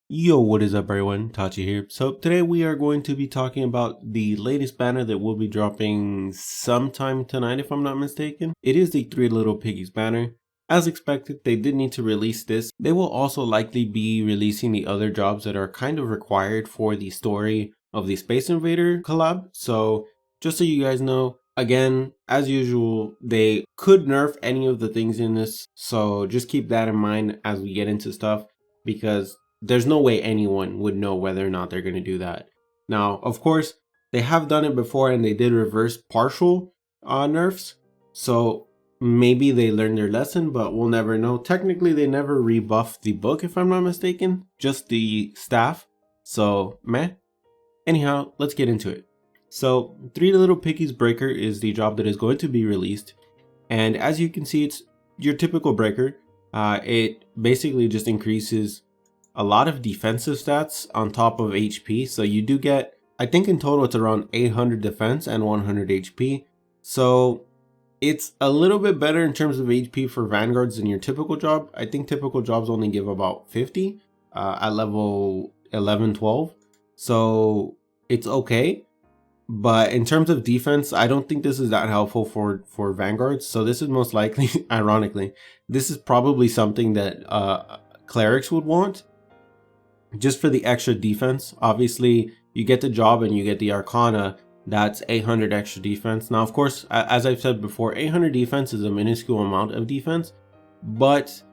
Yo, what is up everyone, Tachi here. So today we are going to be talking about the latest banner that will be dropping sometime tonight if I'm not mistaken. It is the 3 Little Piggies banner. As expected, they did need to release this. They will also likely be releasing the other jobs that are kind of required for the story of the Space Invader collab. So just so you guys know, again, as usual, they could nerf any of the things in this. So just keep that in mind as we get into stuff, because there's no way anyone would know whether or not they're going to do that. Now, of course, they have done it before and they did reverse partial nerfs. So maybe they learned their lesson, but we'll never know. Technically, they never rebuffed the book, if I'm not mistaken, just the staff. So, meh. Anyhow, let's get into it. So, 3 Little Piggies Breaker is the job that is going to be released. And as you can see, it's your typical breaker. It basically just increases a lot of defensive stats on top of HP. So you do get, I think in total it's around 800 defense and 100 HP. So it's a little bit better in terms of HP for Vanguards than your typical job. I think typical jobs only give about 50 at level 11, 12. So it's okay. But in terms of defense, I don't think this is that helpful for Vanguards. So this is most likely, ironically, this is probably something that clerics would want, just for the extra defense. Obviously, you get the job and you get the Arcana, that's 800 extra defense. Now, of course, as I've said before, 800 defense is a minuscule amount of defense, but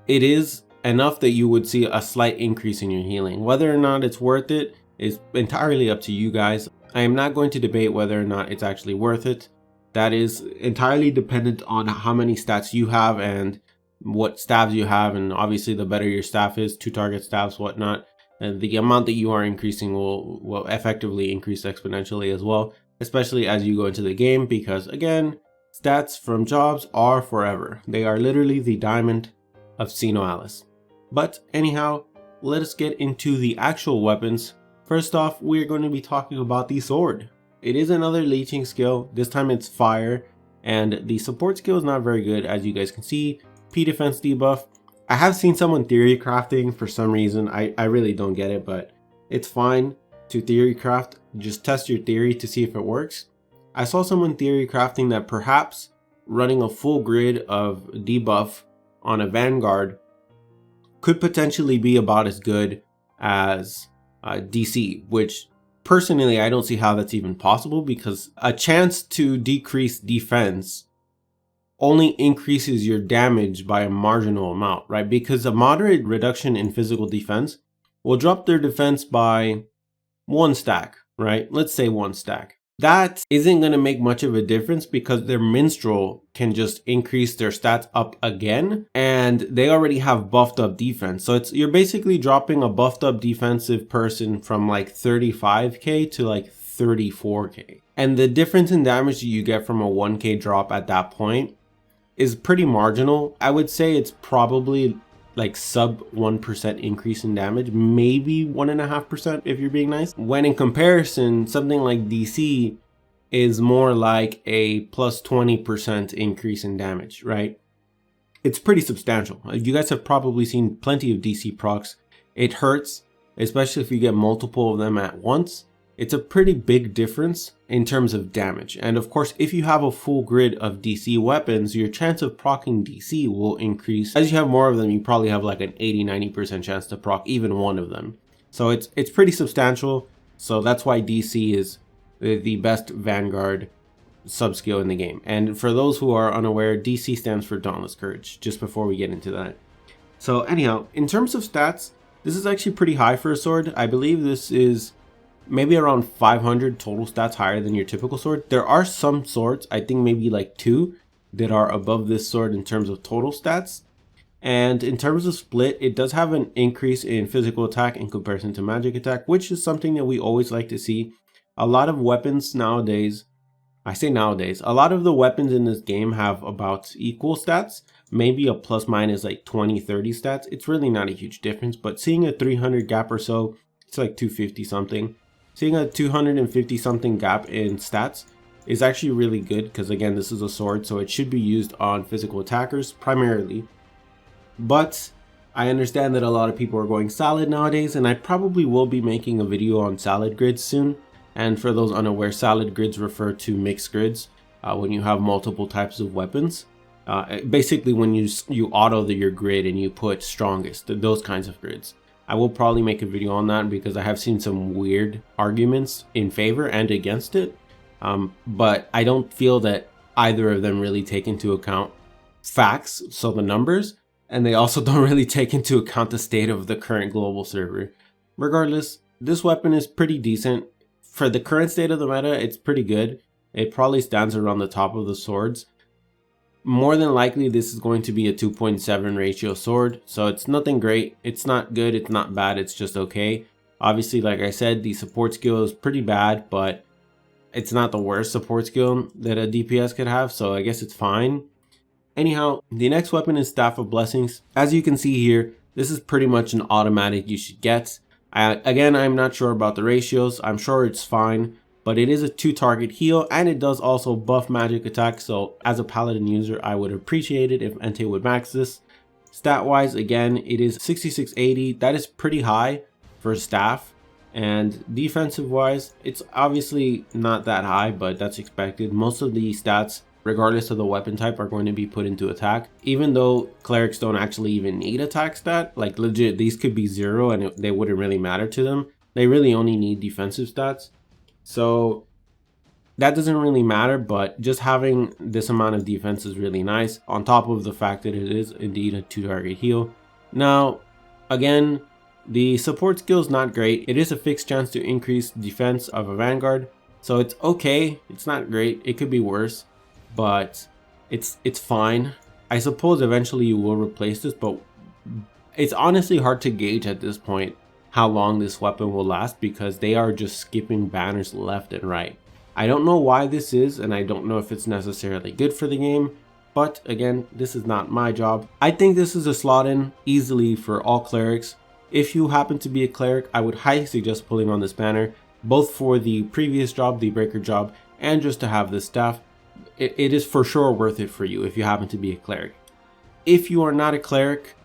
it is enough that you would see a slight increase in your healing. Whether or not it's worth it is entirely up to you guys. I am not going to debate whether or not it's actually worth it. That is entirely dependent on how many stats you have and what staffs you have, and obviously the better your staff is, 2 target staffs, whatnot, and the amount that you are increasing will effectively increase exponentially as well, especially as you go into the game, because again, stats from jobs are forever. They are literally the diamond of SINoAlice. But anyhow, let us get into the actual weapons. First off, we're going to be talking about the sword. It is another leeching skill. This time it's fire, and the support skill is not very good, as you guys can see. P defense debuff. I have seen someone theory crafting for some reason. I really don't get it, but it's fine to theory craft. Just test your theory to see if it works. I saw someone theory crafting that perhaps running a full grid of debuff on a Vanguard could potentially be about as good as DC, which personally I don't see how that's even possible, because a chance to decrease defense only increases your damage by a marginal amount, right? Because a moderate reduction in physical defense will drop their defense by 1 stack, right? Let's say 1 stack. That isn't going to make much of a difference, because their minstrel can just increase their stats up again, and they already have buffed up defense. So you're basically dropping a buffed up defensive person from like 35k to like 34k. And the difference in damage that you get from a 1k drop at that point is pretty marginal. I would say it's probably like sub 1% increase in damage, maybe 1.5% if you're being nice. When in comparison, something like DC is more like a plus 20% increase in damage, right? It's pretty substantial. You guys have probably seen plenty of DC procs. It hurts, especially if you get multiple of them at once. It's a pretty big difference in terms of damage. And of course, if you have a full grid of DC weapons, your chance of proccing DC will increase. As you have more of them, you probably have like an 80-90% chance to proc even one of them. So it's pretty substantial. So that's why DC is the best Vanguard sub-skill in the game. And for those who are unaware, DC stands for Dauntless Courage, just before we get into that. So anyhow, in terms of stats, this is actually pretty high for a sword. I believe this is maybe around 500 total stats higher than your typical sword. There are some swords, I think maybe like 2, that are above this sword in terms of total stats. And in terms of split, it does have an increase in physical attack in comparison to magic attack, which is something that we always like to see. A lot of weapons nowadays, I say nowadays, a lot of the weapons in this game have about equal stats, maybe a plus minus like 20-30 stats. It's really not a huge difference, but seeing a 300 gap or so, it's like 250 something. Seeing a 250 something gap in stats is actually really good, because again, this is a sword, so it should be used on physical attackers primarily. But I understand that a lot of people are going salad nowadays, and I probably will be making a video on salad grids soon. And for those unaware, salad grids refer to mixed grids when you have multiple types of weapons. Basically when you auto your grid and you put strongest, those kinds of grids. I will probably make a video on that because I have seen some weird arguments in favor and against it. But I don't feel that either of them really take into account facts, so the numbers, and they also don't really take into account the state of the current global server. Regardless, this weapon is pretty decent. For the current state of the meta, it's pretty good. It probably stands around the top of the swords. More than likely, this is going to be a 2.7 ratio sword, so it's nothing great. It's not good, it's not bad, it's just okay. Obviously, like I said, the support skill is pretty bad, but it's not the worst support skill that a DPS could have, so I guess it's fine. Anyhow, the next weapon is Staff of Blessings. As you can see here, this is pretty much an automatic you should get. Again, I'm not sure about the ratios. I'm sure it's fine, but it is a 2-target heal, and it does also buff magic attack. So as a paladin user, I would appreciate it if Entei would max this. Stat wise, again, it is 6680. That is pretty high for staff. And defensive wise, it's obviously not that high, but that's expected. Most of the stats, regardless of the weapon type, are going to be put into attack. Even though clerics don't actually even need attack stat, like legit, these could be 0 and they wouldn't really matter to them. They really only need defensive stats. So that doesn't really matter, but just having this amount of defense is really nice, on top of the fact that it is indeed a 2-target heal. Now, again, the support skill is not great. It is a fixed chance to increase defense of a vanguard, so it's okay. It's not great. It could be worse, but it's fine. I suppose eventually you will replace this, but it's honestly hard to gauge at this point how long this weapon will last because they are just skipping banners left and right. I don't know why this is, and I don't know if it's necessarily good for the game, but again, this is not my job. I think this is a slot in easily for all clerics. If you happen to be a cleric, I would highly suggest pulling on this banner, both for the previous job, the breaker job, and just to have this staff. It is for sure worth it for you if you happen to be a cleric. If you are not a cleric,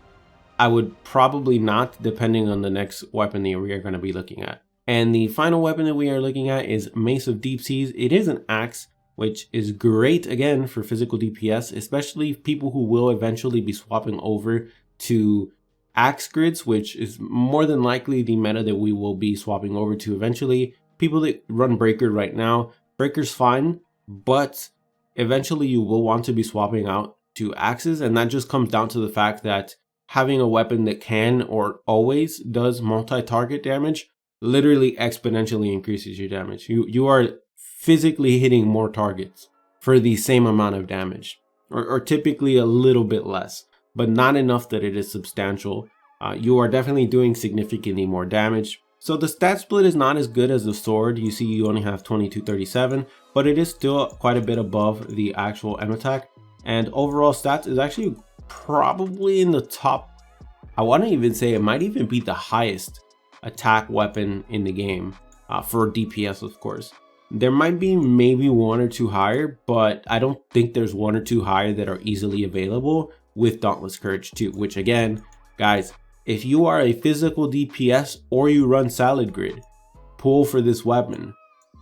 I would probably not, depending on the next weapon that we are going to be looking at. And the final weapon that we are looking at is Mace of Deep Seas. It is an axe, which is great again for physical DPS, especially people who will eventually be swapping over to axe grids, which is more than likely the meta that we will be swapping over to eventually. People that run breaker right now, breaker's fine, but eventually you will want to be swapping out to axes, and that just comes down to the fact that having a weapon that can or always does multi-target damage literally exponentially increases your damage. You are physically hitting more targets for the same amount of damage, or typically a little bit less, but not enough that it is substantial. You are definitely doing significantly more damage. So the stat split is not as good as the sword. You see you only have 2237, but it is still quite a bit above the actual M attack. And overall stats is actually probably in the top. I want to even say it might even be the highest attack weapon in the game for DPS, of course. There might be maybe 1 or 2 higher, but I don't think there's 1 or 2 higher that are easily available with Dauntless Courage 2, which again, guys, if you are a physical DPS or you run Salad Grid, pull for this weapon.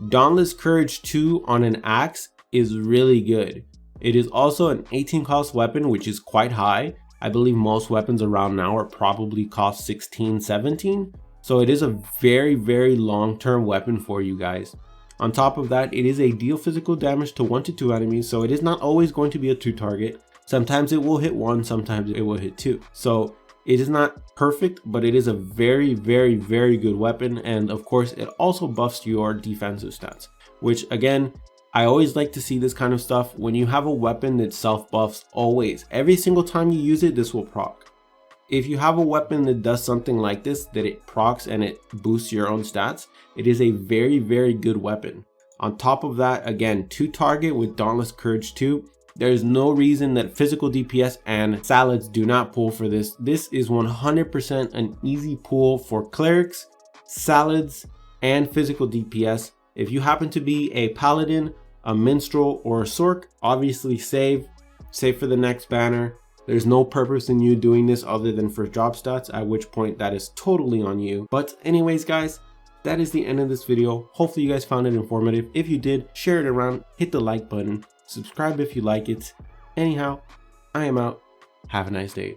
Dauntless Courage 2 on an axe is really good. It is also an 18 cost weapon, which is quite high. I believe most weapons around now are probably cost 16, 17. So it is a very, very long-term weapon for you guys. On top of that, it is a deal physical damage to 1 to 2 enemies, so it is not always going to be a 2-target. Sometimes it will hit 1, sometimes it will hit 2. So it is not perfect, but it is a very, very, very good weapon. And of course, it also buffs your defensive stats, which again, I always like to see this kind of stuff. When you have a weapon that self-buffs always, every single time you use it, this will proc. If you have a weapon that does something like this, that it procs and it boosts your own stats, it is a very, very good weapon. On top of that, again, 2-target with Dauntless Courage 2. There is no reason that physical DPS and salads do not pull for this. This is 100% an easy pull for clerics, salads, and physical DPS. If you happen to be a paladin, a minstrel, or a sork, obviously save for the next banner. There's no purpose in you doing this other than for job stats, at which point that is totally on you. But anyways guys, that is the end of this video. Hopefully you guys found it informative. If you did, share it around, hit the like button, subscribe if you like it. Anyhow, I am out. Have a nice day.